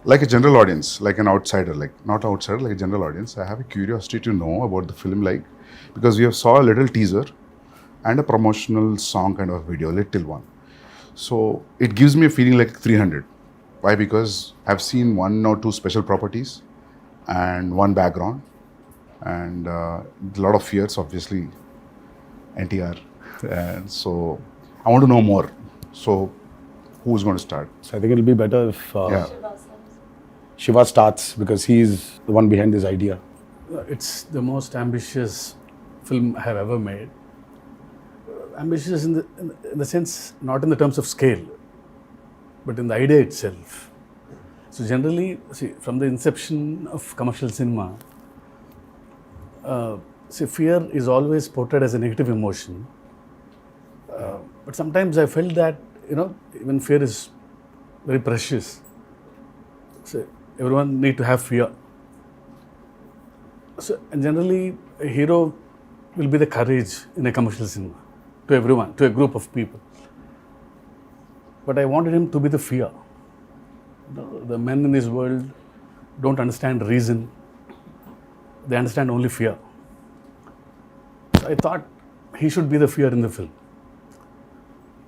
like a general audience, like an outsider, like not outsider, like a general audience, I have a curiosity to know about the film, like, because we have saw a little teaser and a promotional song kind of video, little one. So it gives me a feeling like 300. Why? Because I've seen 1 or 2 special properties and 1 background and a lot of fears, obviously, NTR. And so I want to know more. So who's going to start? So I think it'll be better if Yeah. Siva starts, because he's the one behind this idea. It's the most ambitious film I have ever made. Ambitious in the sense, not in the terms of scale, but in the idea itself. So generally, see, from the inception of commercial cinema, fear is always portrayed as a negative emotion. But sometimes I felt that, even fear is very precious. So everyone need to have fear. So, and generally, a hero will be the courage in a commercial cinema, to everyone, to a group of people. But I wanted him to be the fear. The men in this world don't understand reason. They understand only fear. So I thought he should be the fear in the film.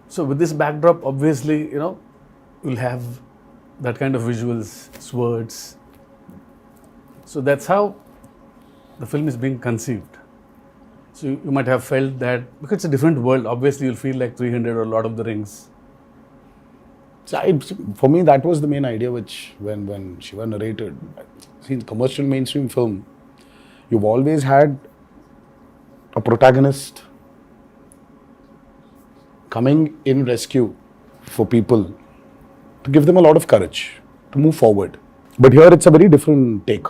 So with this backdrop, obviously, we'll have that kind of visuals, swords. So that's how the film is being conceived. So you might have felt that, because it's a different world, obviously you'll feel like 300 or Lord of the Rings. So for me, that was the main idea, which when Siva narrated. See, in commercial mainstream film, you've always had a protagonist coming in rescue for people, to give them a lot of courage to move forward. But here it's a very different take.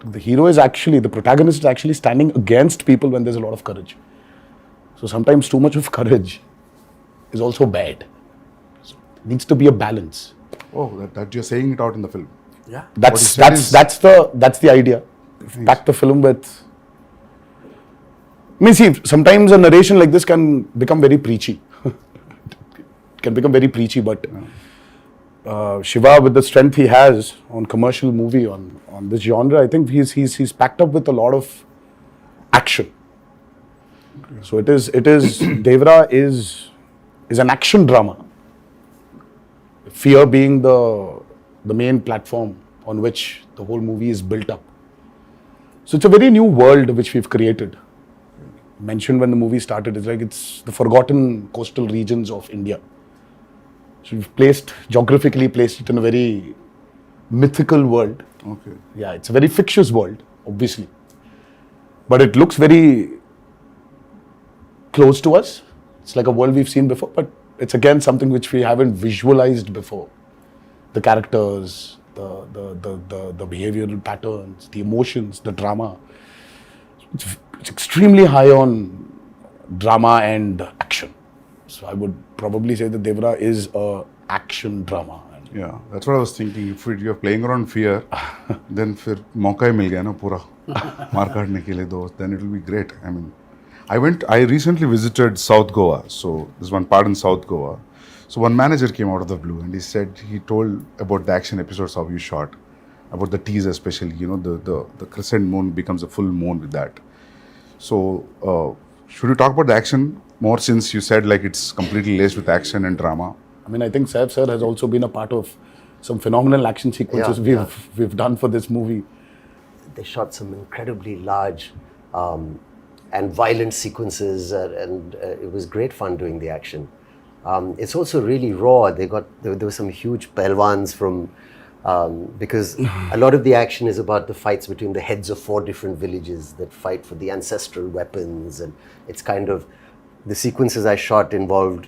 The hero is actually, the protagonist is actually standing against people when there's a lot of courage. So sometimes too much of courage is also bad. So it needs to be a balance. Oh, that you're saying it out in the film. Yeah. That's the idea. Pack the film with. See, sometimes a narration like this can become very preachy. It can become very preachy, but Siva, with the strength he has on commercial movie, on this genre, I think he's packed up with a lot of action. Okay. So it is Devara is an action drama. Fear being the main platform on which the whole movie is built up. So it's a very new world which we've created. Mentioned when the movie started, it's the forgotten coastal regions of India. So we've geographically placed it in a very mythical world. Okay. Yeah, it's a very fictitious world, obviously. But it looks very close to us. It's like a world we've seen before, but it's again something which we haven't visualized before. The characters, the behavioral patterns, the emotions, the drama. It's extremely high on drama and action. So I would probably say that Devara is a action drama. Yeah, that's what I was thinking. If you're playing around fear, then फिर मौका ही मिल गया ना पूरा मार काटने के लिए दो. Then it will be great. I mean, I recently visited South Goa. So there's one part in South Goa. So one manager came out of the blue and he told about the action episodes how you shot, about the teaser especially. The crescent moon becomes a full moon with that. So should we talk about the action more, since you said like it's completely laced with action and drama? I mean, I think Saif sir has also been a part of some phenomenal action sequences we've done for this movie. They shot some incredibly large and violent sequences, and it was great fun doing the action. It's also really raw. There were some huge pelwans from, because a lot of the action is about the fights between the heads of 4 different villages that fight for the ancestral weapons, and it's kind of, the sequences I shot involved,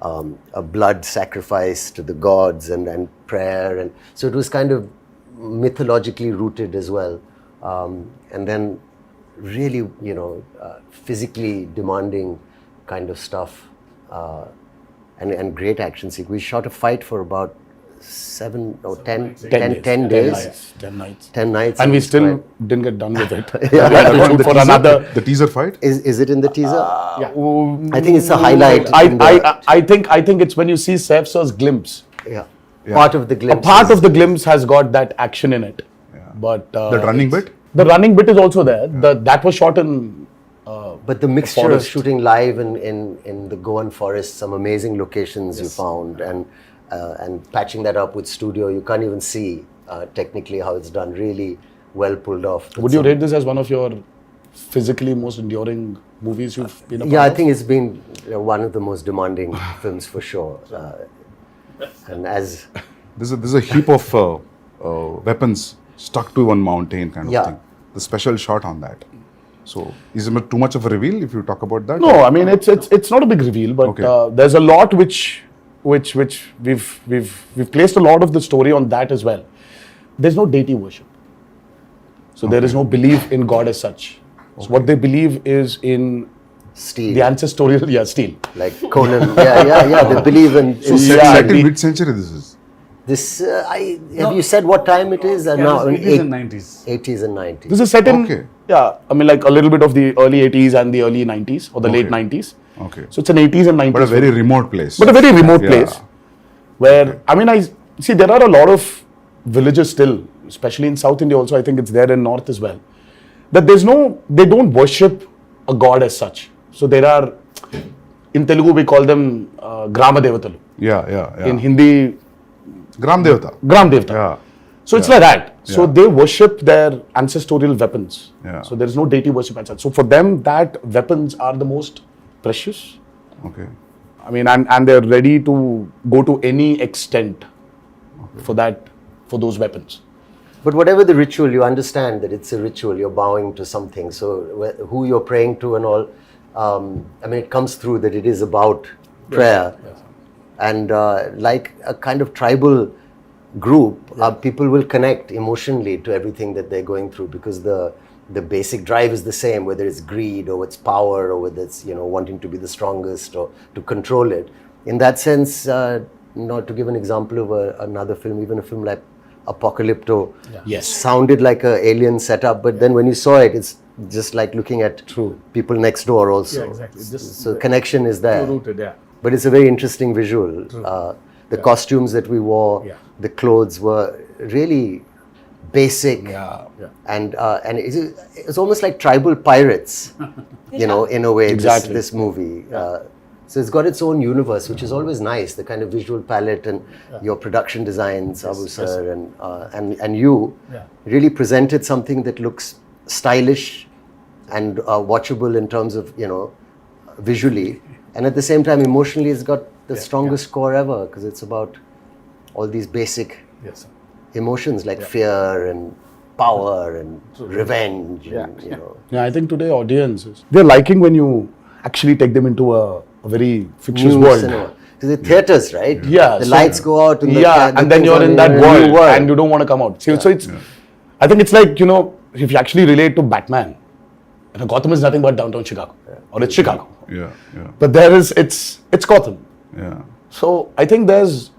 a blood sacrifice to the gods and prayer, and so it was kind of mythologically rooted as well, and then really physically demanding kind of stuff, and great action sequence. We shot a fight for about 10 days. 10 nights. 10 nights. And we still didn't get done with it. The teaser fight? Is it in the teaser? Yeah. I think it's a highlight. I think it's when you see Saif sir's glimpse. Yeah. Yeah. Part of the A glimpse. part of the glimpse has got that action in it. But That running bit? The running bit is also there. That was shot in. But the mixture of forest. shooting live in the Goan forest, some amazing locations you found, and patching that up with studio, you can't even see technically how it's done. Really well pulled off. But Would you rate this as one of your physically most enduring movies you've been a part Yeah, I of? think it's been one of the most demanding films for sure. And as There's a heap of weapons stuck to one mountain kind of Yeah. thing. The special shot on that. So is it too much of a reveal if you talk about that? No, I mean it's not a big reveal, but Okay. there's a lot which we've placed a lot of the story on that as well. There's no deity worship, so there is no belief in God as such. So what they believe is in Steel, the ancestorial steel. like Conan. Yeah. They believe in So set, Yeah, set in the- which century this is? this. Have you said what time it is? Yeah, No, it is in 90s. 80s and 90s. This is set in Okay. I mean like a little bit of the early 80s and the early 90s or the late Okay. 90s. Okay. So it's an 80s and 90s. But a very film. remote place. But a very remote Yeah. place where I mean I see there are a lot of villages still, especially in South India also. I think it's there in North as well. That they don't worship a god as such. So there are in Telugu we call them Grama Devatalu. Yeah. In Hindi Gram Devata. Gram Devata. Yeah. So it's like that. So Yeah. they worship their ancestral weapons. Yeah. So there is no deity worship as such. So for them, that weapons are the most precious. Okay. I mean, and they're ready to go to any extent for those weapons. But whatever the ritual, you understand that it's a ritual. You're bowing to something. So who you're praying to and all, I mean, it comes through that it is about prayer. And like a kind of tribal group, people will connect emotionally to everything that they're going through because the basic drive is the same, whether it's greed or it's power or whether it's wanting to be the strongest or to control it. In that sense, to give an example of another film, even a film like Apocalypto, Yes. sounded like a alien setup, but then when you saw it, it's just like looking at people next door also. Yeah, exactly. Just So connection is there. Rooted, yeah. But it's a very interesting visual. The costumes that we wore, Yeah. the clothes were really basic, and it's almost like tribal pirates, in a way. Exactly. This movie. So it's got its own universe, which is always nice. The kind of visual palette and your production designs, Abu Sir, and you really presented something that looks stylish and watchable in terms of visually, and at the same time emotionally, it's got the strongest score ever because it's about all these basic Yes, sir. emotions like fear and power and revenge. And, Yeah, I think today audiences they're liking when you actually take them into a very fictitious new world. cinema. So the theaters, right? Yeah, the so- lights go out. And And then you're in that world, and you don't want to come out. So it's, I think it's like if you actually relate to Batman, Gotham is nothing but downtown Chicago, or it's Chicago. Yeah. But it's Gotham. Yeah. So I think there's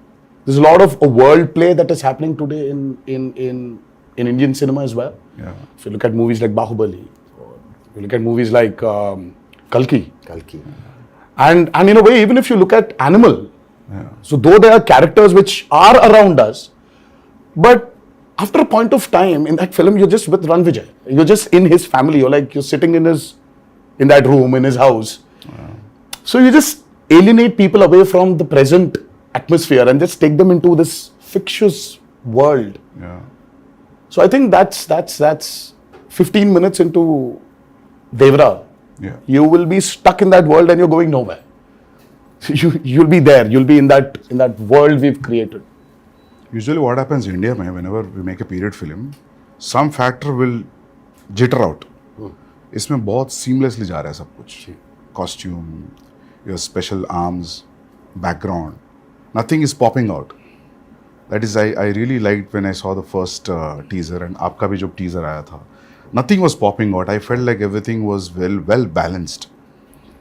a lot of a world play that is happening today in Indian cinema as well. Yeah. If you look at movies like Bahubali, or you look at movies like Kalki, and in a way, even if you look at Animal, so though there are characters which are around us, but after a point of time in that film, you're just with Ran Vijay. You're just in his family. You're sitting in that room in his house. So you just alienate people away from the present atmosphere and just take them into this fictitious world. Yeah. So I think that's 15 minutes into Devara. Yeah. You will be stuck in that world and you're going nowhere. You'll be there. You'll be in that world we've created. Usually what happens in India, whenever we make a period film, some factor will jitter out. इसमें बहुत seamlessly जा रहा है सब कुछ. Costume, your special arms, background, nothing is popping out. That is, I really liked when I saw the first teaser and आपका भी जो teaser आया था. Nothing was popping out. I felt like everything was well balanced.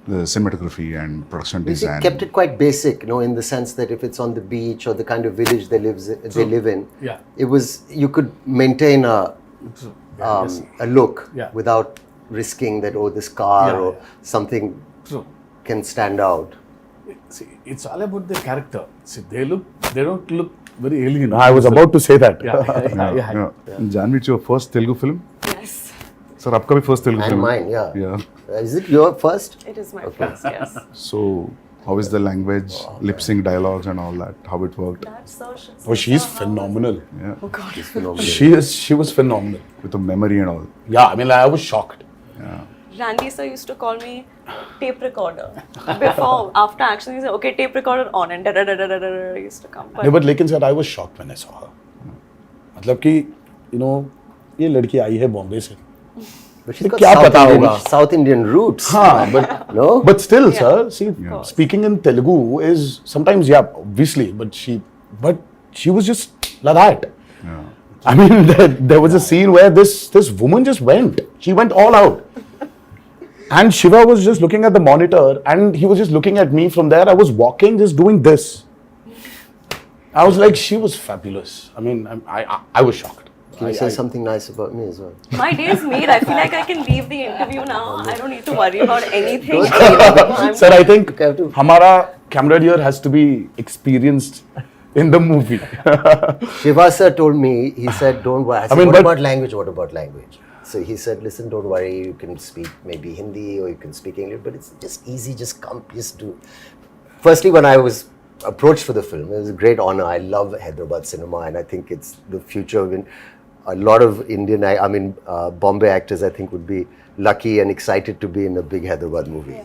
The cinematography and production They design. kept it quite basic, in the sense that if it's on the beach or the kind of village they live in, Yeah. it was you could maintain a look without risking that this car or something True. can stand out. See, it's all about the character. See, they don't look very alien. I was about to say that. Yeah. Jhanvi, it's your first Telugu film? Yes, Sir, आपका भी first Telugu And film? mine, yeah. Yeah. Is it your first? it is my first, yes. So, how is the language, lip sync dialogues and all that? How it worked? That's so Oh, she's phenomenal. Yeah. Oh God. She was phenomenal. With the memory and all. Yeah, I mean, I was shocked. Randy sir used to call me tape recorder. Before, after action, he said, okay, tape recorder on, and da-da-da-da-da-da used to come. No, but लेकिन sir, I was shocked when I saw her. मतलब कि, you know, ये लड़की आई है बॉम्बे से. But she's got क्या South पता Indian, होगा? South Indian roots. हाँ, but No? but still, Yeah. sir, see, course. speaking in Telugu is sometimes, yeah, obviously, but she was just like that. Yeah. I mean, there was a scene where this woman just went. She went all out. And Siva was just looking at the monitor and he was just looking at me from there. I was walking, just doing this. I was like, she was fabulous. I mean, I was shocked. Can you say something nice about me as well? My day is made. I feel like I can leave the interview now. I don't need to worry about anything. I'm Sir, I think Okay, I have to- हमारा camera here has to be experienced in the movie. Shiva sir told me, he said, don't worry. I said, mean, what but- about language? What about language? So he said, listen, don't worry. You can speak maybe Hindi or you can speak English, but it's just easy. Just come, just do. Firstly, when I was approached for the film, it was a great honor. I love Hyderabad cinema and I think it's the future of a lot of Indian, Bombay actors, I think, would be lucky and excited to be in a big Hyderabad movie.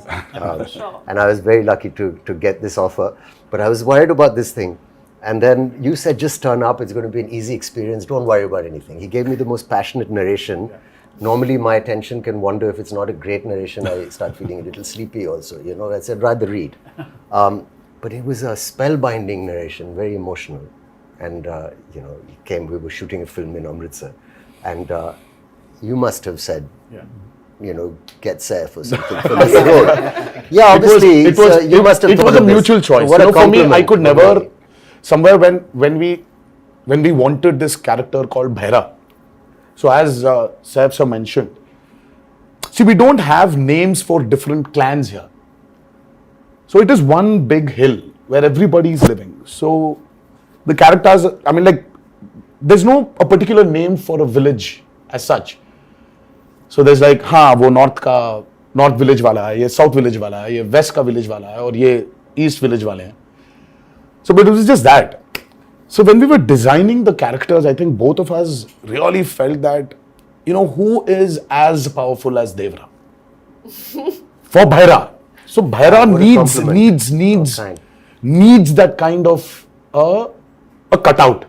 sure. And I was very lucky to get this offer. But I was worried about this thing. And then you said, just turn up. It's going to be an easy experience. Don't worry about anything. He gave me the most passionate narration. Normally, my attention can wander. If it's not a great narration, I start feeling a little sleepy also. You know, I said, rather read. But it was a spellbinding narration, very emotional. And, you know, he came, we were shooting a film in Amritsar. And you must have said, you know, get safe or something for this role. Yeah, obviously, you must have it thought was a of this. mutual choice. So what You a know, for me, I compliment. could never, somewhere when we wanted this character called Bhaira. So as Saif sir mentioned, see, we don't have names for different clans here. So it is one big hill where everybody is living. So the characters, I mean, like, there's no a particular name for a village as such. So there's like, हाँ वो north village वाला है, ये south village वाला है, ये waste का village वाला है और ये ईस्ट विलेज वाले हैं. So but it was just that. So when we were designing the characters, I think both of us really felt that, you know, who is as powerful as Devara? For Bhaira. So Bhaira What a compliment. needs that kind of a cutout.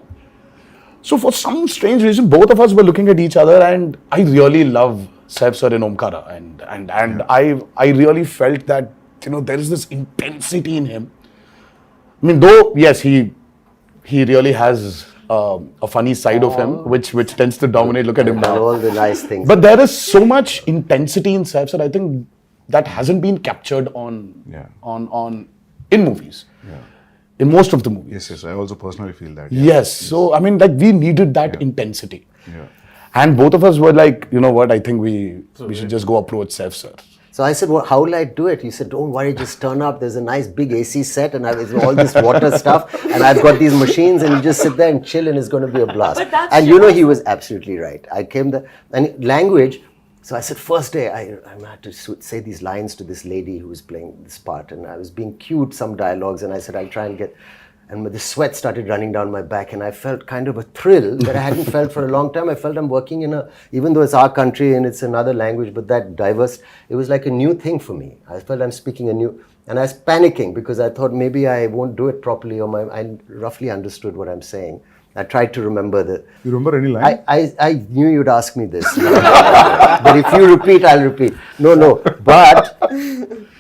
So for some strange reason, both of us were looking at each other, and I really love Saif sir in Omkara, and I really felt that, you know, there is this intensity in him. I mean, though yes, he really has a funny side of him, which tends to dominate. Look at him And now. all the nice things. But there is so much intensity in Saif sir. I think that hasn't been captured on in movies. In most of the movies. Yes, I also personally feel that. Yes. So, I mean, like, we needed that intensity. Yeah. And both of us were like, you know what, I think we should just go approach Saif sir. So I said, well, how will I do it? You said, don't worry, just turn up. There's a nice big AC set and I've all this water stuff and I've got these machines and you just sit there and chill and it's going to be a blast. But that's And you know, he was absolutely right. I came there and language. So I said, first day, I had to say these lines to this lady who was playing this part and I was being cued some dialogues and I said, I'll try and get, and the sweat started running down my back and I felt kind of a thrill that I hadn't felt for a long time. I felt I'm working in even though it's our country and it's another language, but that diverse, it was like a new thing for me. I felt I'm speaking a new, and I was panicking because I thought maybe I won't do it properly or I roughly understood what I'm saying. I tried to remember the. You remember any line? I knew you'd ask me this. But if you repeat, I'll repeat. No. But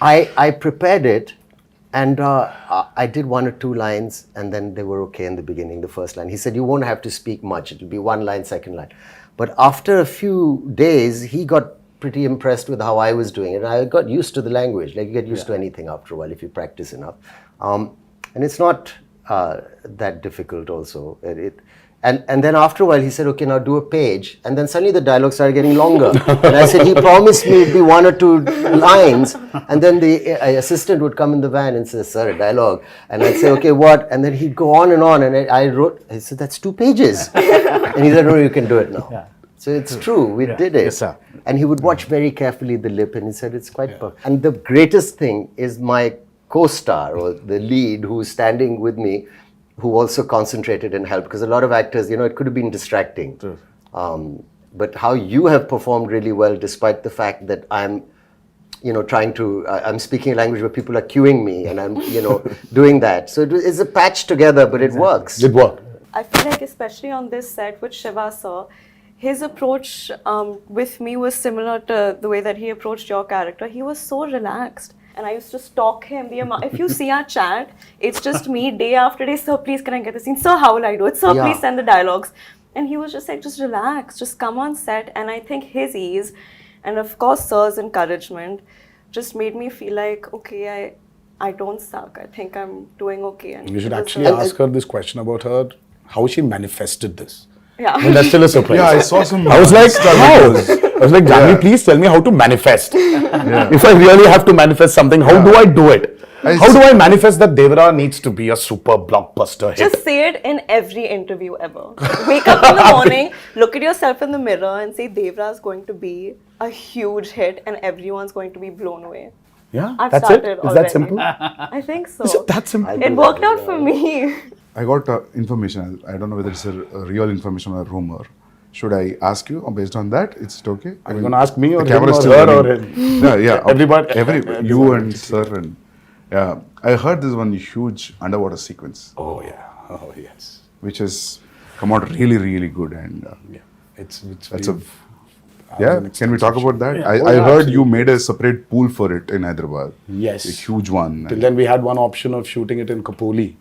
I prepared it and I did one or two lines and then they were okay in the beginning, the first line. He said, you won't have to speak much. It'll be one line, second line. But after a few days, he got pretty impressed with how I was doing it. And I got used to the language. Like you get used to anything after a while if you practice enough. And it's not that difficult also. And then after a while, he said, okay, now do a page. And then suddenly the dialogue started getting longer. And I said, he promised me it'd be 1 or 2 lines. And then the assistant would come in the van and say, sir, a dialogue. And I'd say, okay, what? And then he'd go on. And I said, that's 2 pages. And he said, no, you can do it now. Yeah. So it's true, we did it. Yes, sir. And he would watch very carefully the lip and he said, it's quite perfect. And the greatest thing is my co-star or the lead who's standing with me, who also concentrated and helped, because a lot of actors, it could have been distracting. But how you have performed really well, despite the fact that I'm, trying to, I'm speaking a language where people are cueing me and I'm, doing that. So it's a patch together, but it works. It worked. I feel like especially on this set with Siva sir, his approach with me was similar to the way that he approached your character. He was so relaxed. And I used to stalk him. If you see our chat, it's just me day after day. Sir, please can I get the scene? Sir, how will I do it? Sir, please send the dialogues. And he was just like, just relax, just come on set. And I think his ease and of course sir's encouragement just made me feel like, okay, I don't suck. I think I'm doing okay. And You should it was actually like- ask her this question about how she manifested this. Yeah. And that's still a surprise. Yeah, I saw some. I was like, Insta how? videos. I was like, Jhanvi, please tell me how to manifest. If I really have to manifest something, how do I do it? How do I manifest that Devara needs to be a super blockbuster hit? Just say it in every interview ever. Wake up in the morning, look at yourself in the mirror and say Devara is going to be a huge hit and everyone's going to be blown away. Yeah, I've that's it. started Is that already. simple? I think so. Is it that simple? It worked out for me. I got information. I don't know whether it's a real information or a rumor. Should I ask you based on that? It's okay. Are you going to ask me or the him camera is or still her or running. him? Yeah. Everybody- You everyone. and sir and yeah. I heard this one huge underwater sequence, Oh, yeah. Oh, yes. which has come out really, really good. And Yeah. It's that's a we've- yeah. an Can we talk about that? Yeah. I Oh, heard absolutely. you made a separate pool for it in Hyderabad. Yes. A huge one. Till then, we had one option of shooting it in Kapoli,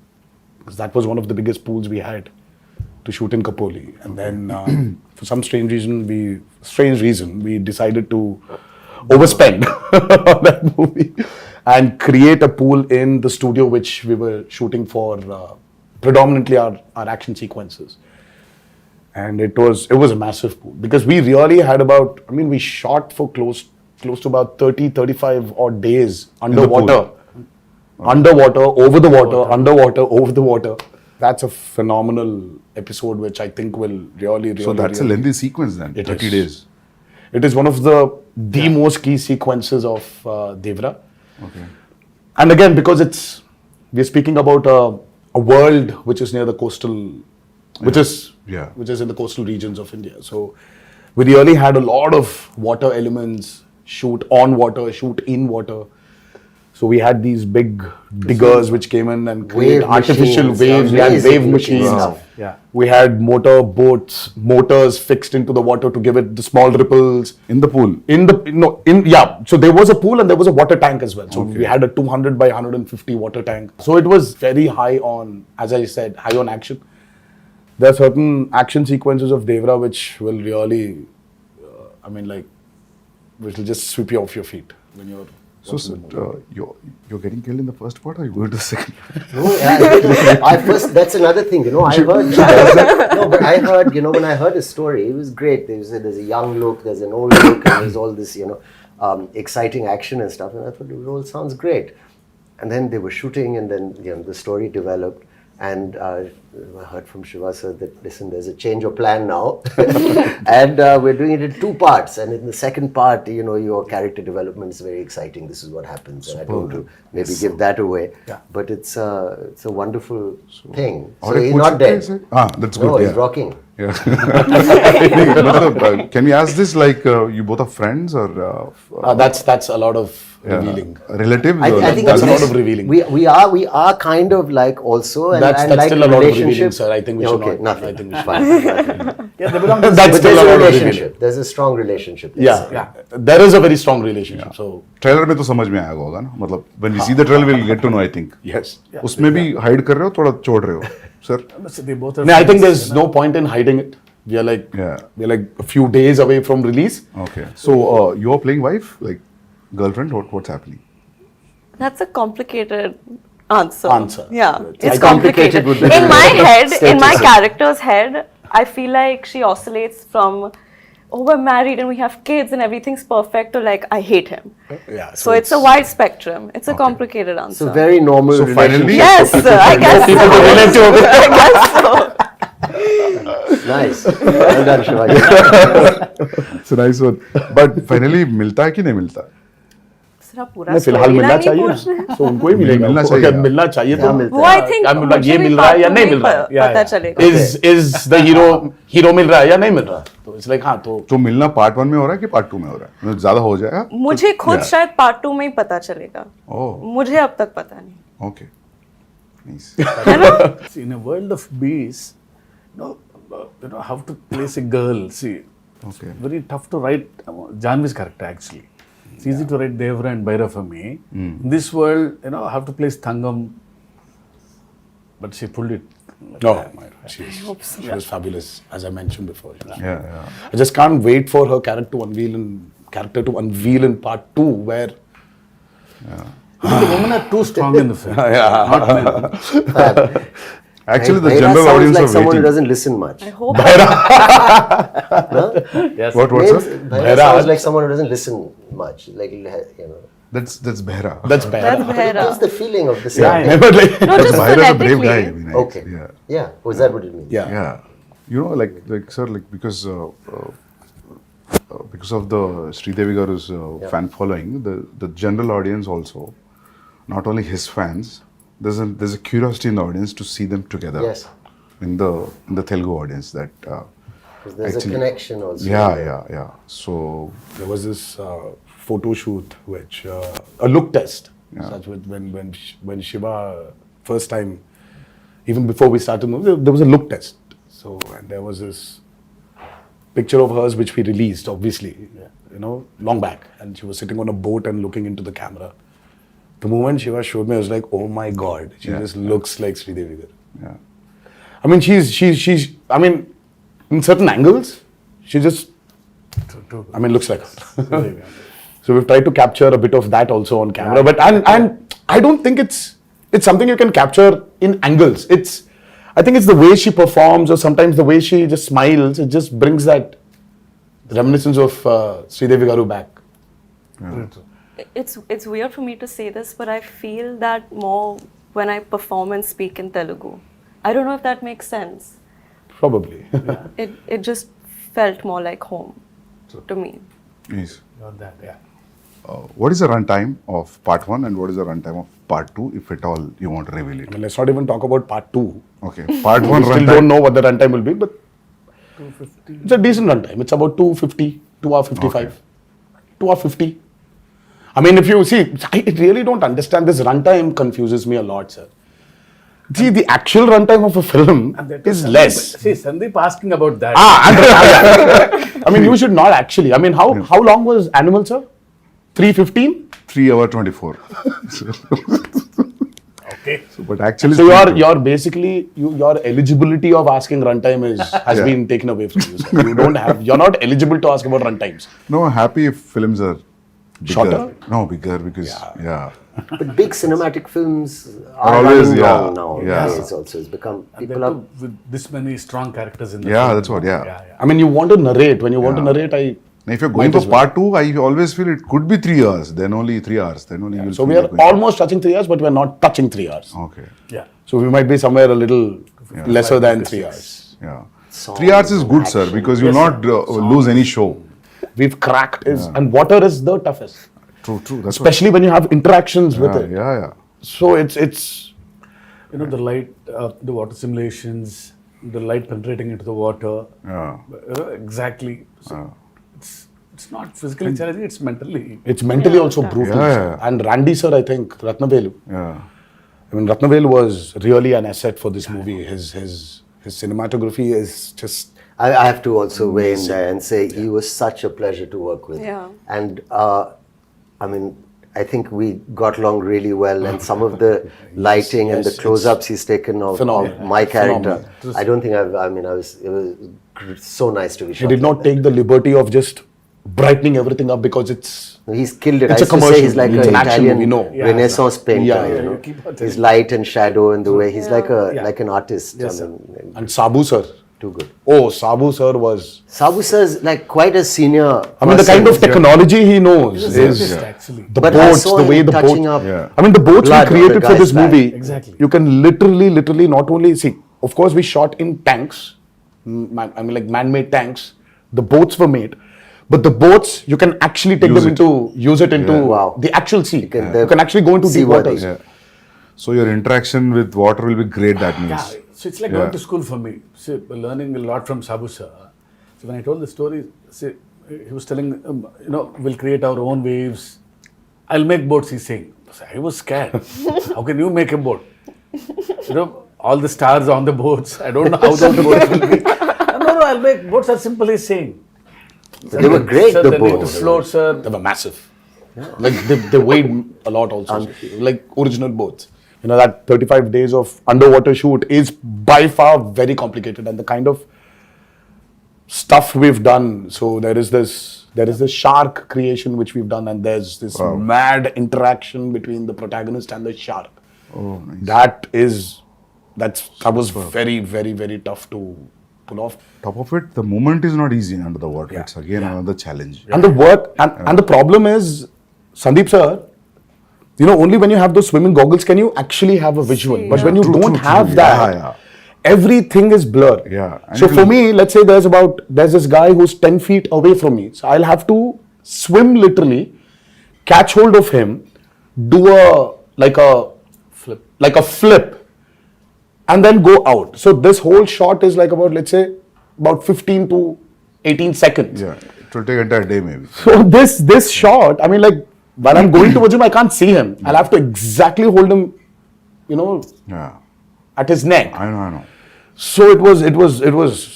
because that was one of the biggest pools we had to shoot in Kapoli. And then, for some strange reason, we decided to overspend on that movie and create a pool in the studio which we were shooting for predominantly our action sequences. And it was a massive pool because we really had we shot for close to about 35 odd days underwater. Underwater, over the water, underwater, over the water. That's a phenomenal episode which I think will really So that's a really- lengthy sequence then. It 30 is. days. It is one of the most key sequences of Devara. Okay. And again, because we're speaking about a world which is near the coastal, which is in the coastal regions of India. So we really had a lot of water elements, shoot on water, shoot in water. So we had these big diggers which came in and created Wave artificial machines, waves. We had amazing wave looking machines. stuff. Yeah. We had motors fixed into the water to give it the small ripples. In the pool. So there was a pool and there was a water tank as well. So we had a 200 by 150 water tank. So it was very high on, as I said, high on action. There are certain action sequences of Devara which will really, which will just sweep you off your feet when you're. So you're getting killed in the first part or you go to the second? No, that's another thing, I heard. But I heard, when I heard his story, it was great. There's a young look, there's an old look, and there's all this, exciting action and stuff. And I thought, it all sounds great. And then they were shooting, and then, the story developed. And I heard from Siva sir that, listen, there's a change of plan now. And we're doing it in 2 parts. And in the second part, your character development is very exciting. This is what happens. And I don't want to maybe give that away. Yeah. But it's a wonderful thing. Or So a he's coach not dead. plays it? That's good. No, yeah. he's rocking. Yeah. Can we ask this like you both are friends or That's a lot of revealing. relatives? I think That's a yes, lot of revealing. We are kind of like also and, That's and like still a lot of revealing, relationship. sir. I think we should okay, not. nothing. I think we should. Fine. Yeah, they belong That's But still there's a a lot of revealing. relationship. There's a strong relationship. let's Yeah, say. there is a very strong relationship. So trailer में तो समझ में आएगा होगा ना मतलब when we see the trailer we'll get to know I think yes. उसमें भी hide कर रहे हो थोड़ा छोड़ रहे हो sir They both are No, I think friends, there's no point in hiding it. We are like a few days away from release. okay so you're playing wife like girlfriend what's happening That's a complicated answer. Yeah, It's it's complicated complicated. with the In my head, in my status. character's head, I feel like she oscillates from, oh, we're married and we have kids and everything's perfect, to like, I hate him. Yeah. So it's a wide spectrum. It's a complicated answer. So very normal. So finally- Yes, I guess so. I guess so. Nice. Well done, Shivaji. It's a nice one. But finally, मिलता है कि नहीं मिलता? दूसरा पूरा नहीं, फिलहाल मिलना storyline ही चाहिए पूछ रहे हैं। ना, तो उनको ही मिलेगा, मिलना उनको चाहिए। अगर मिलना चाहिए तो क्या मिलता वो I think क्या मिल रहा है, मुझे ये भी मिल रहा है या part नहीं two मिल में रहा है, पता चलेगा। इज द हीरो मिल रहा है या नहीं मिल रहा, तो इट्स लाइक हाँ तो तो मिलना पार्ट 1 में हो रहा है कि पार्ट 2 में हो रहा है? मतलब ज्यादा हो जाएगा? मुझे खुद Yeah. शायद पार्ट 2 में ही पता चलेगा। ओह, मुझे अब तक पता नहीं। Okay. Nice. See, in a world of bees, how to place a girl. See, Okay. very tough to write Jhanvi's character actually. It's easy to write Devara and Bhaira for me. In this world, how to place Thangam, but she pulled it. no, she was fabulous, as I mentioned before. Yeah. I just can't wait for her character to unveil in part 2, where The women are too strong in the film. Not men. Actually, the Bhaira general sounds audience like are someone who waiting. doesn't listen much. I hope Yes. What, Names, sir? Bhaira sounds like someone who doesn't listen much. Like, That's Behra. that's bad. that's But it Bhaira. gives the feeling of the same. Yeah, But like, No, just Behra is a brave guy. phonetically. I mean, Okay. Yeah. Yeah. Was that what it means? yeah. Yeah. You know, like sir, like because of the Sridevi Garu's fan following, the general audience also, not only his fans, there's a curiosity in the audience to see them together. Yes. In the Telugu audience, that 'Cause there's actually- a connection also. yeah. So There was this photo shoot, which a look test, Yeah. such with when Shiva first time, even before we started, there was a look test. So and there was this picture of hers which we released, obviously, long back, and she was sitting on a boat and looking into the camera. The moment Shiva showed me, I was like, oh my god, she Yeah. just looks like Sridevi Garu. yeah. I mean, she's. I mean, in certain angles, she just. I mean, looks like her. So we've tried to capture a bit of that also on camera, but and I don't think it's something you can capture in angles. I think it's the way she performs, or sometimes the way she just smiles. It just brings that reminiscence of Sridevi Garu back. It's weird for me to say this, but I feel that more when I perform and speak in Telugu. I don't know if that makes sense. Probably. It just felt more like home to me. Yes. Not that, yeah. What is the runtime of part 1 and what is the runtime of part 2, if at all you want to reveal it? I mean, let's not even talk about part 2. Okay. Part 1 We still runtime. don't know what the runtime will be, but 250. it's a decent runtime. It's about 250, 2 hour 55, Okay. 2 hour 50. I mean, if you see, I really don't understand this runtime. Confuses me a lot, sir. See, the actual runtime of a film is less. See, Sandeep asking about that. I mean, you should not actually. I mean, how long was Animal, sir? 3:15. 3 hour 24. Okay. But actually, So it's you're basically your eligibility of asking runtime has Yeah. been taken away from you. Sir. You're not eligible to ask about runtimes. No, happy if films are bigger. Shorter? No, bigger because yeah. But big cinematic films Are are always, running yeah, long now. yeah. It's also, it's become, And people then are, too, with this many strong characters in the Yeah, film. that's what, yeah. Yeah. I mean, you want to narrate. When you want to Yeah. narrate, Now, if you're going Might for as well. part 2, I always feel it could be 3 hours. Then only 3 hours. Then only you'll So feel we are like going- almost touching 3 hours, but we are not touching 3 hours. Okay. Yeah. So we might be somewhere a little lesser than 3 hours. Yeah. Songs 3 hours is good, sir, action. because you'll not lose any show. We've cracked and water is the toughest, True. That's especially when you have interactions with what, it. yeah. So it's The light, the water simulations, the light penetrating into the water. Yeah. Exactly. So it's not physically challenging, it's mentally. also brutal. Yeah, sir. yeah. And Randy sir, I think Ratnavelu. Yeah. I mean, Ratnavelu was really an asset for this movie. His cinematography is just. I have to also weigh in there and say he was such a pleasure to work with. Yeah. And I mean, I think we got along really well, and some of the lighting and the yes, close-ups he's taken of phenomenal. my character, Phenomenal. I don't think it was so nice to be shot. He did like not that. take the liberty of just brightening everything up because it's He's killed it. It's I a used to say commercial. he's like It's an an action Italian movie, no. Yeah, Renaissance painter. Yeah, you yeah, know? you keep on telling His light and shadow and the way he's like a Yeah. like an artist. Yes, I mean, and Sabu sir. too good. Oh, Sabu sir was. Sabu sir is like quite a senior. I mean, the person. kind of technology he knows He's is actually. the But I boats, saw the him way the touching boats. up Yeah. I mean, the boats we blood on the created for guy's this back. movie. Exactly. You can literally not only see. Of course, we shot in tanks. I mean, like man-made tanks. The boats were made, but the boats you can actually take Use them it. into use it into Wow. the actual sea. You can- can actually go into sea deep waters. worthy. Yeah. So your interaction with water will be great. That means. Yeah, so it's like Yeah. going to school for me. See, learning a lot from Sabu sir. So when I told the story, see, he was telling, we'll create our own waves. I'll make boats, he's saying. So I was scared. How can you make a boat? All the stars on the boats. I don't know how those boats will be. No, I'll make boats are simple, he's saying. They were great, Sir, the they need to boats. float, sir. They were massive. Like they weighed a lot also. Like original boats. That 35 days of underwater shoot is by far very complicated, and the kind of stuff we've done. So there is this shark creation which we've done, and there's this mad interaction between the protagonist and the shark. Oh, nice. That was very, very, very tough to pull off. Top of it, the movement is not easy under the water. It's again another challenge. And the work and the problem is, Sandeep sir, only when you have those swimming goggles can you actually have a visual. See, But when you True, don't true, have true. that, Yeah. everything is blur. Yeah, and So it for will- me, let's say there's this guy who's 10 feet away from me. So I'll have to swim literally, catch hold of him, do a flip, and then go out. So this whole shot is like about 15 to 18 seconds. Yeah, it will take entire day maybe. So this shot, I mean, like when I'm going towards him, I can't see him. I'll have to exactly hold him, Yeah, at his neck. I know. So it was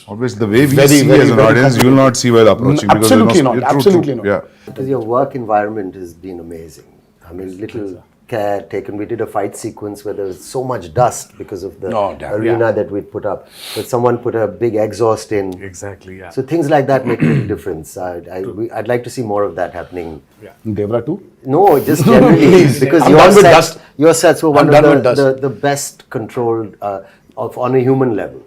Obviously, the way we Very, see very, as an very audience, you will not see while approaching. because there's Absolutely not, true, absolutely not. Yeah. Because your work environment has been amazing. I mean, little care taken. We did a fight sequence where there was so much dust because of the Oh, damn. arena that we'd put up. But someone put a big exhaust in. Exactly, yeah. So things like that make a big difference. I'd like to see more of that happening. Devara too. No, just generally because I'm your done with sets, dust. your sets were I'm one done of with dust. the best controlled on a human level.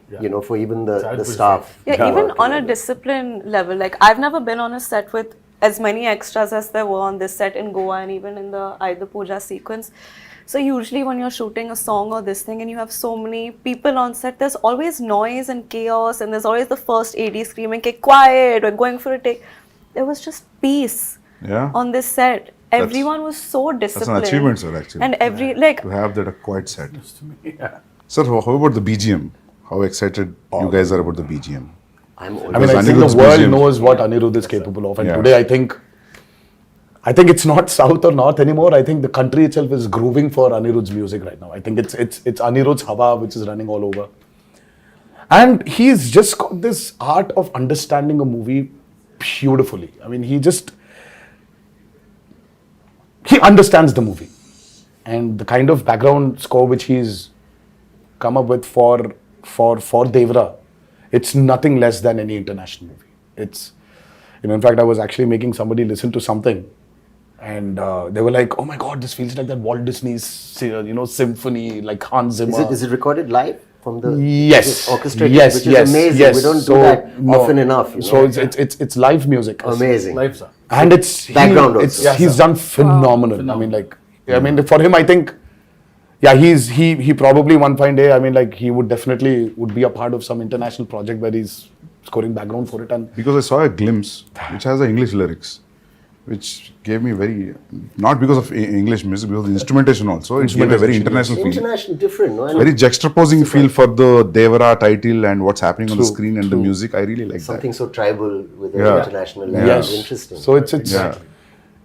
For even the staff. Yeah, even on a discipline level, like I've never been on a set with as many extras as there were on this set in Goa and even in the Aida Puja sequence. So usually when you're shooting a song or this thing and you have so many people on set, there's always noise and chaos, and there's always the first AD screaming, "Okay, quiet, we're going for a take." There was just peace Yeah. on this set. Everyone was so disciplined. That's an achievement, sir, actually. And To have that a quiet set. Sir, how about the BGM? How excited you guys are about the BGM? I'm I mean, Because I think Anirudh's the world BGM. knows what Anirudh is capable of, and Yeah. today I think it's not south or north anymore. I think the country itself is grooving for Anirudh's music right now. I think it's Anirudh's Hava which is running all over, and he's just got this art of understanding a movie beautifully. I mean, he understands the movie, and the kind of background score which he's come up with for Devara, it's nothing less than any international movie. It's, in fact, I was actually making somebody listen to something, and they were like, "Oh my God, this feels like that Walt Disney's, symphony, like Hans Zimmer." Is it recorded live from the Yes. is it orchestrated? Yes. Which is yes. amazing. Yes. We don't So, do that no. often enough. So it's live music. amazing. Life, sir. And it's Background also. he's done phenomenal. I mean, for him, I think, he probably one fine day, I mean, like he would definitely be a part of some international project where he's scoring background for it. And Because I saw a glimpse which has the English lyrics, which gave me not because of English music, because of the instrumentation also, it gave a very international feel. International, different, no? And Very juxtaposing feel for the Devara title and what's happening on the screen and the music. I really like something that. so tribal with an Yeah. international Yeah. language. yes, Interesting. so it's Yeah.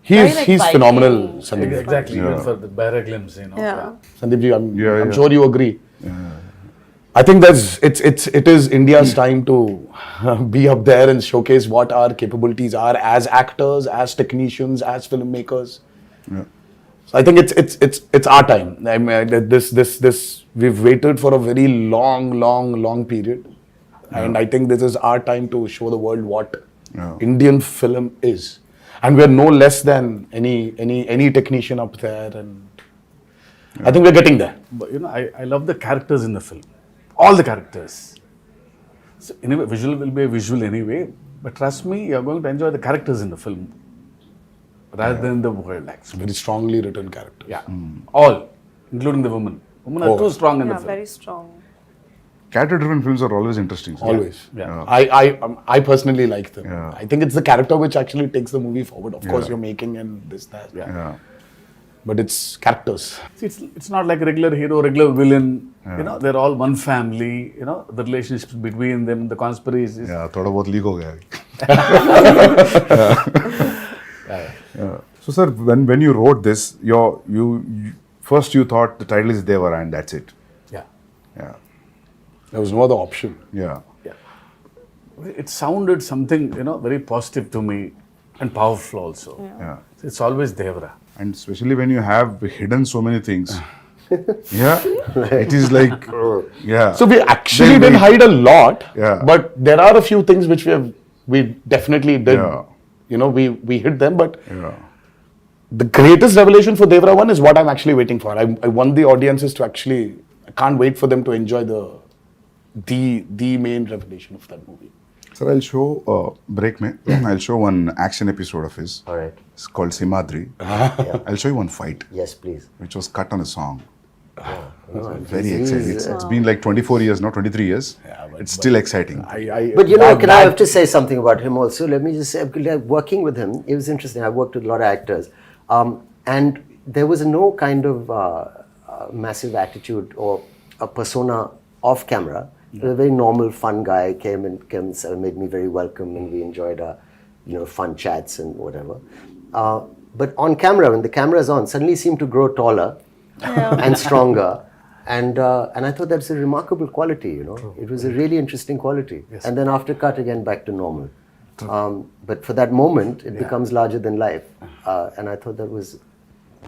Very, like, he's Viking. phenomenal, Sandeep. Exactly, Yeah. even for the barra glimpse, Yeah. Sandeep ji, I'm Yeah. sure you agree. I think it is India's time to be up there and showcase what our capabilities are as actors, as technicians, as filmmakers. Yeah. So I think it's our time. I mean, this we've waited for a very long period, and I think this is our time to show the world what Indian film is. And we're no less than any technician up there, and I think we're getting there. But I love the characters in the film. All the characters. So anyway, visual will be a visual anyway. But trust me, you're going to enjoy the characters in the film rather than the world, actually. Very strongly written character. Yeah. All, including the women. Women are too strong in the Yeah, film. very strong. Character-driven films are always interesting. Always. Yeah. I personally like them. Yeah. I think it's the character which actually takes the movie forward. Of course, Yeah. you're making and this, that. Yeah. But it's characters. See, it's not like a regular hero, regular villain. They're all one family. The relationships between them, the conspiracies. Yeah, थोड़ा बहुत leak हो गया. Yeah. So sir, when you wrote this, you first you thought the title is Devara and that's it. Yeah. Yeah. There was no other option. Yeah. It sounded something, very positive to me and powerful also. Yeah. It's always Devara. And especially when you have hidden so many things. Yeah. It is like, yeah. So we actually didn't hide a lot. Yeah. But there are a few things which we definitely did. Yeah. We hid them. But Yeah. the greatest revelation for Devara 1 is what I'm actually waiting for. I want the audiences to actually, I can't wait for them to enjoy the main revelation of that movie. Sir, I'll show break mein. I'll show one action episode of his. All right. It's called Simadri. I'll show you one fight, Yes, please. which was cut on a song. No, Very this exciting. is, It's been like 24 years, now 23 years. It's still exciting. But I have to say something about him also. Let me just say, working with him, it was interesting. I worked with a lot of actors. And there was no kind of massive attitude or a persona off camera. He was a very normal, fun guy, came and made me very welcome, and we enjoyed our, fun chats and whatever. But on camera, when the camera is on, suddenly he seemed to grow taller and stronger. And I thought that's a remarkable quality, It was a really interesting quality. Yes. And then after cut, again, back to normal. But for that moment, it becomes larger than life. And I thought that was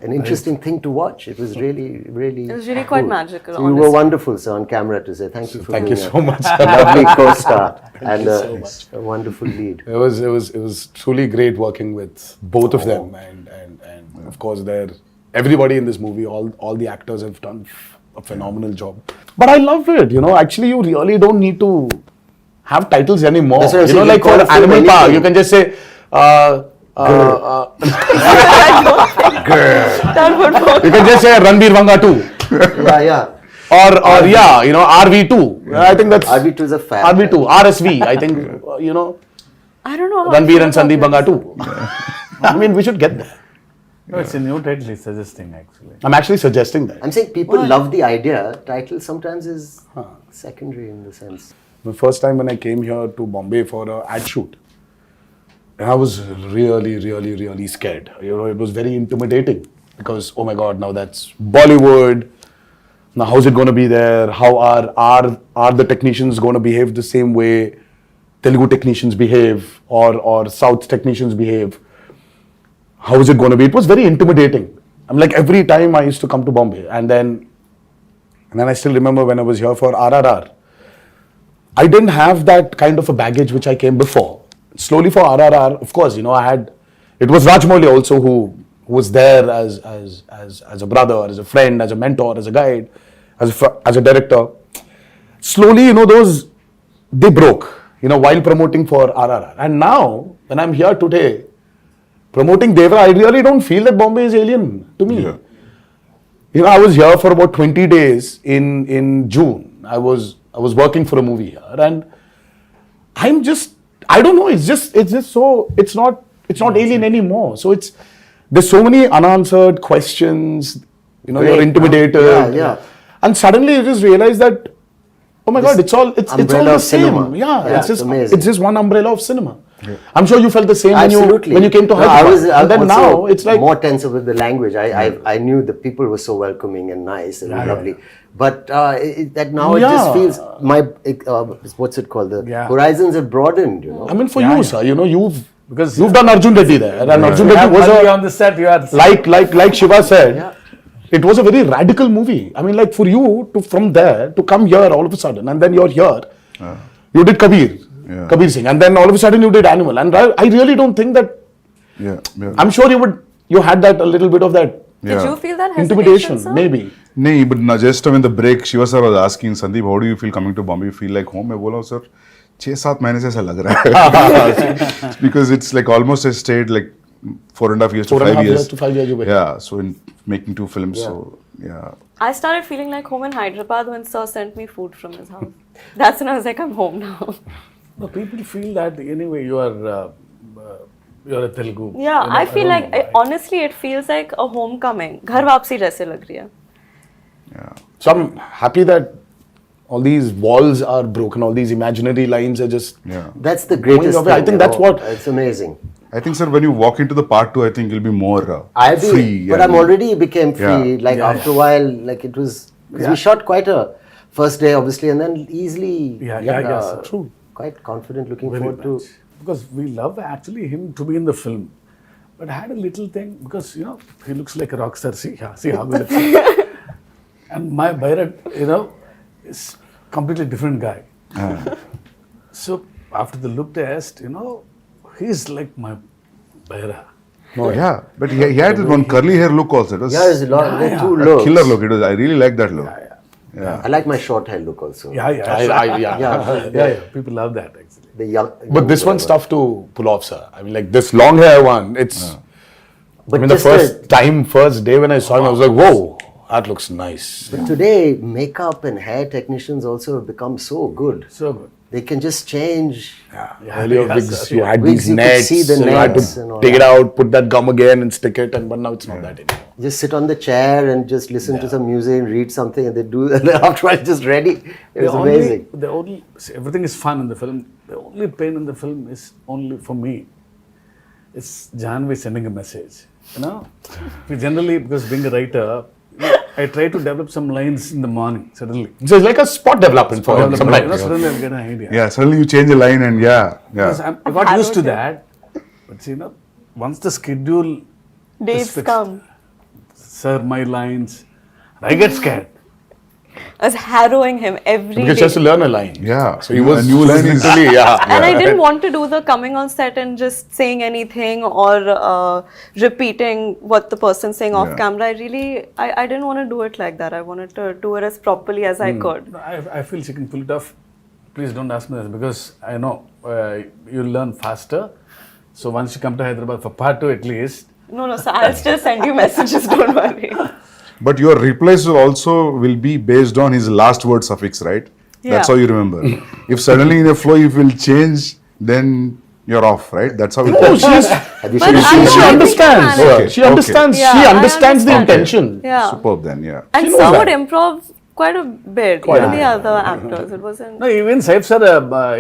an interesting thing to watch. It was really, really It was really quite magical, So you were honestly. wonderful, sir, on camera to say thank you for Thank being you so much. a lovely co-star and so much. a wonderful lead. It was truly great working with both of them, and of course everybody in this movie, all the actors have done a phenomenal job. But I love it, Actually, you really don't need to have titles anymore. That's what I'm saying, Like you call for a film Anime Park, anything. you can just say. That would work. You can just say Ranbir Vanga 2. Yeah. Or RV2. I think that's RV2 is a fab. RV2, RSV. I think I don't know how Ranbir I and feel Sandeep about Banga 2. I mean, we should get there. No, it's a new title he's suggesting, actually. I'm actually suggesting that. I'm saying people love the idea. Title sometimes is secondary in the sense. The first time when I came here to Bombay for an ad shoot, and I was really, really, really scared. It was very intimidating because, oh my God, now that's Bollywood. Now, how's it going to be there? How are the technicians going to behave the same way Telugu technicians behave or South technicians behave? How is it going to be? It was very intimidating. I'm like, every time I used to come to Bombay, and then I still remember when I was here for RRR, I didn't have that kind of a baggage which I came before. Slowly for RRR, of course, I had, it was Rajmouli also who was there as a brother, as a friend, as a mentor, as a guide, as a director. Slowly, those, they broke, while promoting for RRR. And now, when I'm here today, promoting Devara, I really don't feel that Bombay is alien to me. Yeah. I was here for about 20 days in June. I was working for a movie here, and I don't know, it's just so, it's not alien anymore. So there's so many unanswered questions, you're intimidated. Yeah. And suddenly you just realize that, oh my God, it's all the umbrella of same. cinema. Yeah, It's amazing. it's just one umbrella of cinema. Yeah. I'm sure you felt the same Absolutely. when you came to No, Hyderabad. I And then also now it's like more tense with the language. I knew the people were so welcoming and nice and lovely. But that now it just feels what's it called? The horizons have broadened. I mean, for you, sir, Because you've done Arjun Reddy there, and Arjun You Reddy have was Jhanvi on the set, you are like Siva said, it was a very radical movie. I mean, like for you from there to come here all of a sudden, and then you're here. You did Kabir. Yeah. Kabir Singh, and then all of a sudden you did Animal, and I really don't think that. Yeah. Yeah. I'm sure you had that a little bit of that Did you feel that hesitation, intimidation, sir? maybe. नहीं, but now just when the break, Shiva sir was asking Sandeep, how do you feel coming to Bombay? You feel like home? मैं बोला sir, 6-7 महीने से ऐसा लग रहा है. Because it's like almost I stayed like 4.5 years to 5 years. to 5 years away. Yeah, so in making 2 films, so yeah. I started feeling like home in Hyderabad when Sir sent me food from his house. That's when I was like, I'm home now. No, people feel that anyway you're a Telugu. Yeah, I feel like, don't know, honestly, it feels like a homecoming. घर वापसी जैसे लग रही है. Yeah. So I'm happy that all these walls are broken, all these imaginary lines are just. Yeah. That's the greatest away. thing. I think that's what- It's amazing. I think, sir, when you walk into the part 2, I think you'll be more free. But I'm already became free. Yeah. Like after a while, like it was. Because we shot quite a first day, obviously, and then easily. Yeah, sir. True. Quite confident, looking Very forward much. to. Because we love actually him to be in the film. But I had a little thing because he looks like a rock star. See how good it is. And my Bharat, is completely different guy. So after the look test, he's like my Bharat. Oh, yeah, but he had that one curly hair look also. It was Yeah, there's a lot. There are two a looks. killer look. It was. I really like that look. Yeah. I like my short hair look also. Yeah. Yeah. People love that actually. The young. But this one's tough to pull off, sir. I mean, like this long hair one, it's. But I mean, the just first day when I saw him, I was like, whoa, that looks nice. But today, makeup and hair technicians also have become so good. So good. They can just change. Earlier wigs, you had Wigs, these you could nets, see the so you had nets and all to take it that. out, put that gum again and stick it, but now it's not that anymore. Just sit on the chair and just listen to some music and read something, and they do. And then after it's just ready. It was amazing. Everything is fun in the film. The only pain in the film is only for me. It's Jhanvi sending a message. We generally, because being a writer, I try to develop some lines in the morning. Suddenly, So it's like a spot development for him. suddenly I get an idea. Yeah, suddenly you change a line and Because I got used to that. But once the schedule Dates fixed. come. Sir, my lines, I get scared. I was harrowing him every Because he day. has to learn a line. Yeah. So he was A new line is literally, And I didn't want to do the coming on set and just saying anything or repeating what the person's saying off Yeah. camera. I didn't want to do it like that. I wanted to do it as properly as I could. I feel she can pull it off. Please don't ask me this because I know you'll learn faster. So once you come to Hyderabad for part 2 at least. No, so I'll still send you messages, don't worry. But your replies will be based on his last word suffix, right? That's Yeah. how you remember. If suddenly in a flow you will change, then you're off, right? That's how it Oh, goes. But I she think understands. I Okay, She understands. Yeah, she I understands the understand. intention. Yeah. Superb then, yeah. And knows Sir that. would improv quite a bit. Quite Even a the bit. other actors. It wasn't. No, even Saif sir,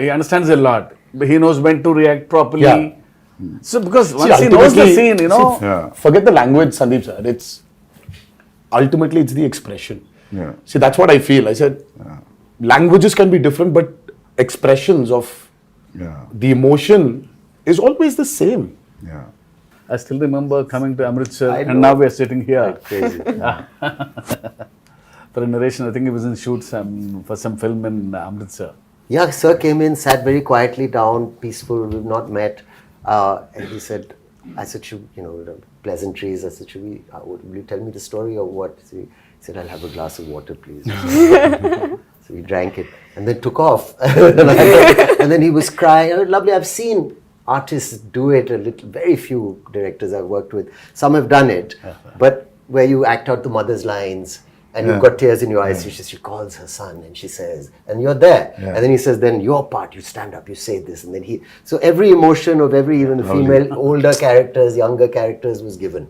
he understands a lot. He knows when to react properly. Yeah. So because once he knows the ultimately- scene, Yeah. Forget the language, Sandeep sir. Ultimately it's the expression. Yeah. See, that's what I feel. I said, languages can be different, but expressions of Yeah. the emotion is always the same. Yeah. I still remember coming to Amritsar I and know. now we are sitting here. Crazy. For a narration, I think he was in shoot for some film in Amritsar. Yeah, sir came in, sat very quietly down, peaceful. We've not met, and he said, "I said, pleasantries. I said, will you tell me the story or what?" So he said, "I'll have a glass of water, please." So we drank it and then took off. And then he was crying. Oh, lovely. I've seen artists do it a little. Very few directors I've worked with. Some have done it, but where you act out the mother's lines. And you've got tears in your eyes. She calls her son and she says, and you're there. Yeah. And then he says, then your part, you stand up, you say this. And then so every emotion of even the female, older characters, younger characters was given.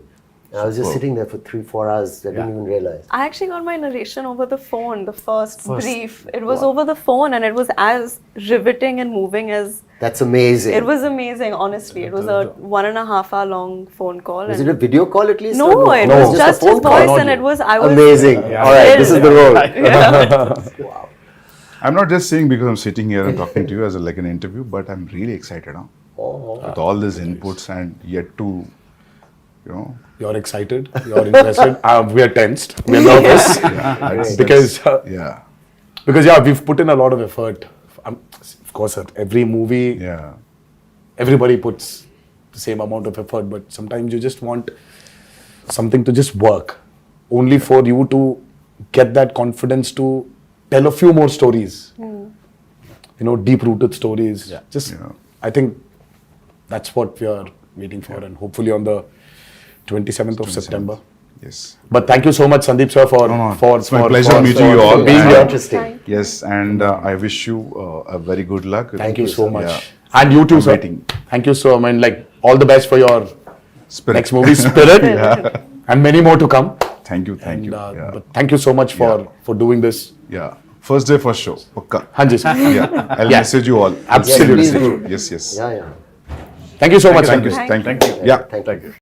And I was just sitting there for 3-4 hours. I didn't even realize. I actually got my narration over the phone, the first brief. It was over the phone and it was as riveting and moving as... That's amazing. It was amazing, honestly. It was a 1.5 hour long phone call. Was it a video call at least? No, or it no? was just a phone his call? voice and it was... I was Amazing. All right, this is the role. I'm not just saying because I'm sitting here and talking to you as like an interview, but I'm really excited with all these inputs and yet to, You're excited. You're interested. We are tensed. We are nervous. yeah, Because yeah. we've put in a lot of effort. Of course, at every movie, Yeah. everybody puts the same amount of effort, but sometimes you just want something to just work, only for you to get that confidence to tell a few more stories. You know, deep-rooted stories. Yeah. Just, Yeah. I think that's what we are waiting for, and hopefully on the 27th of September. Yes. But thank you so much, Sandeep sir, for It's my pleasure meeting you all. being And- here. Interesting. Yes, and I wish you a very good luck. Thank you so much. Yeah. And you too, I'm sir. waiting. Thank you so much. Like, all the best for your Spirit. next movie, Spirit, and many more to come. Thank you. Thank And, you. but thank you so much for doing this. Yeah. First day, first show. Pakka. Hanji, sir. Yeah. I'll Yeah. message you all. Absolutely. Yeah, please do. Yes, yes. Yeah, yeah. Thank you so much, Thank you. Sandeep. Thank you. Thank you. Yeah. Thank you.